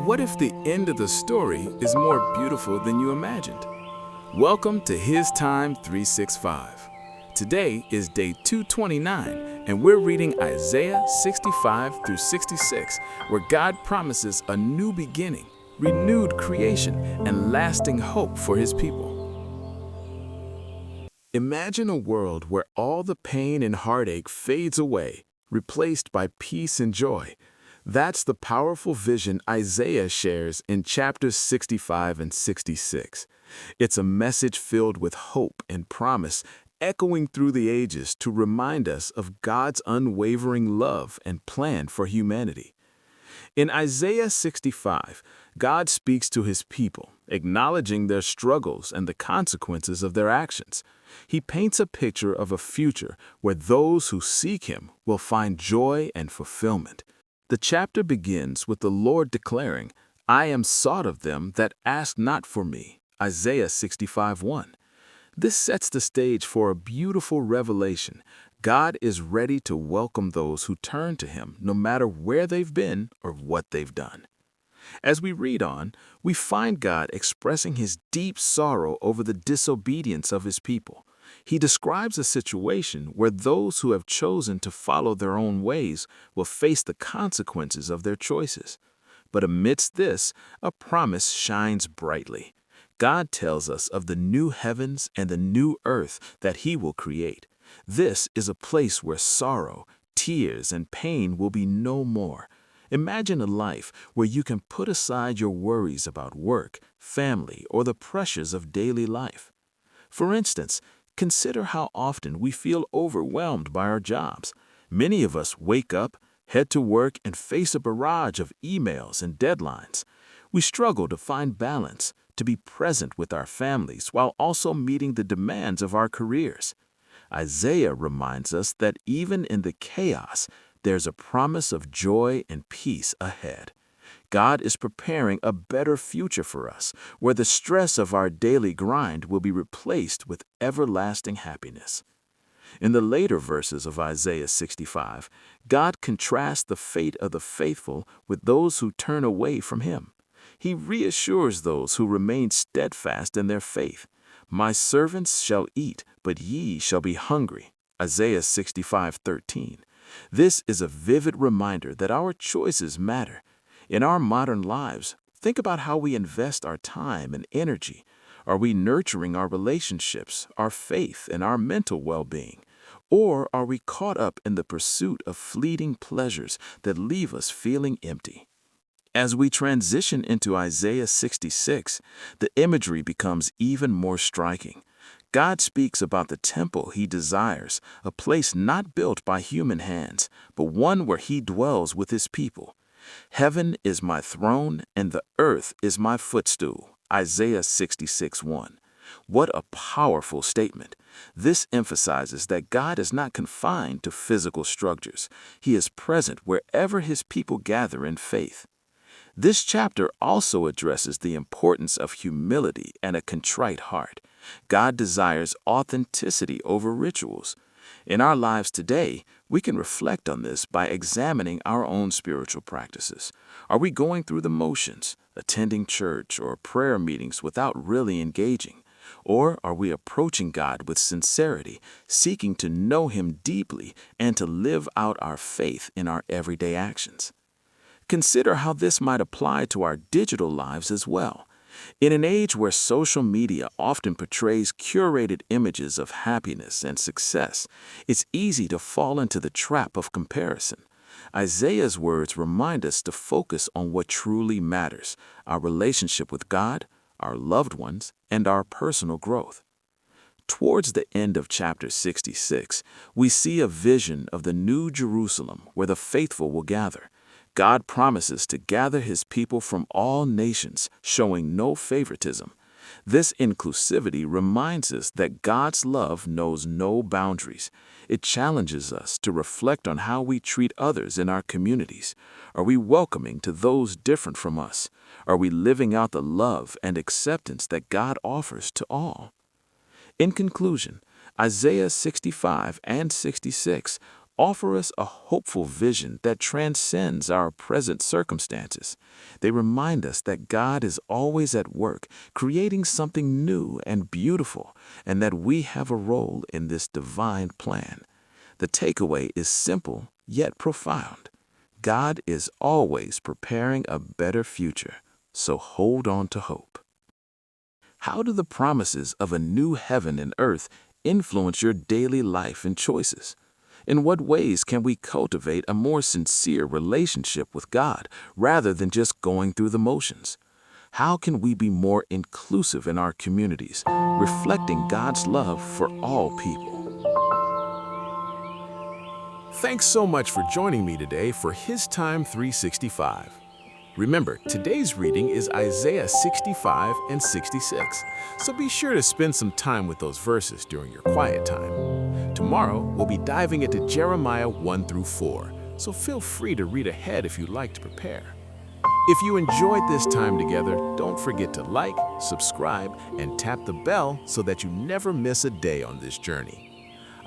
what if the end of the story is more beautiful than you imagined? Welcome to HisTime365. Today is day 229, and we're reading Isaiah 65 through 66, where God promises a new beginning, renewed creation, and lasting hope for His people. Imagine a world where all the pain and heartache fades away, replaced by peace and joy. That's the powerful vision Isaiah shares in chapters 65 and 66. It's a message filled with hope and promise, echoing through the ages to remind us of God's unwavering love and plan for humanity. In Isaiah 65, God speaks to His people, acknowledging their struggles and the consequences of their actions. He paints a picture of a future where those who seek Him will find joy and fulfillment. The chapter begins with the Lord declaring, "I am sought of them that ask not for me," Isaiah 65:1. This sets the stage for a beautiful revelation. God is ready to welcome those who turn to Him, no matter where they've been or what they've done. As we read on, we find God expressing His deep sorrow over the disobedience of His people. He describes a situation where those who have chosen to follow their own ways will face the consequences of their choices. But amidst this, a promise shines brightly. God tells us of the new heavens and the new earth that He will create. This is a place where sorrow, tears, and pain will be no more. Imagine a life where you can put aside your worries about work, family, or the pressures of daily life. For instance, consider how often we feel overwhelmed by our jobs. Many of us wake up, head to work, and face a barrage of emails and deadlines. We struggle to find balance, to be present with our families while also meeting the demands of our careers. Isaiah reminds us that even in the chaos, there's a promise of joy and peace ahead. God is preparing a better future for us, where the stress of our daily grind will be replaced with everlasting happiness. In the later verses of Isaiah 65, God contrasts the fate of the faithful with those who turn away from Him. He reassures those who remain steadfast in their faith. "My servants shall eat, but ye shall be hungry." Isaiah 65:13. This is a vivid reminder that our choices matter. In our modern lives, think about how we invest our time and energy. Are we nurturing our relationships, our faith, and our mental well-being? Or are we caught up in the pursuit of fleeting pleasures that leave us feeling empty? As we transition into Isaiah 66, the imagery becomes even more striking. God speaks about the temple He desires, a place not built by human hands, but one where He dwells with His people. "Heaven is my throne, and the earth is my footstool." Isaiah 66:1. What a powerful statement. This emphasizes that God is not confined to physical structures. He is present wherever His people gather in faith. This chapter also addresses the importance of humility and a contrite heart. God desires authenticity over rituals. In our lives today, we can reflect on this by examining our own spiritual practices. Are we going through the motions, attending church or prayer meetings without really engaging? Or are we approaching God with sincerity, seeking to know Him deeply and to live out our faith in our everyday actions? Consider how this might apply to our digital lives as well. In an age where social media often portrays curated images of happiness and success, it's easy to fall into the trap of comparison. Isaiah's words remind us to focus on what truly matters: our relationship with God, our loved ones, and our personal growth. Towards the end of chapter 66, we see a vision of the New Jerusalem where the faithful will gather. God promises to gather His people from all nations, showing no favoritism. This inclusivity reminds us that God's love knows no boundaries. It challenges us to reflect on how we treat others in our communities. Are we welcoming to those different from us? Are we living out the love and acceptance that God offers to all? In conclusion, Isaiah 65 and 66 offer us a hopeful vision that transcends our present circumstances. They remind us that God is always at work, creating something new and beautiful, and that we have a role in this divine plan. The takeaway is simple yet profound. God is always preparing a better future, so hold on to hope. How do the promises of a new heaven and earth influence your daily life and choices? In what ways can we cultivate a more sincere relationship with God rather than just going through the motions? How can we be more inclusive in our communities, reflecting God's love for all people? Thanks so much for joining me today for HisTime365. Remember, today's reading is Isaiah 65 and 66, so be sure to spend some time with those verses during your quiet time. Tomorrow, we'll be diving into Jeremiah 1 through 4, so feel free to read ahead if you'd like to prepare. If you enjoyed this time together, don't forget to like, subscribe, and tap the bell so that you never miss a day on this journey.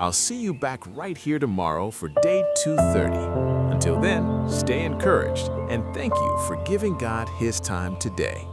I'll see you back right here tomorrow for day 230. Until then, stay encouraged and thank you for giving God His time today.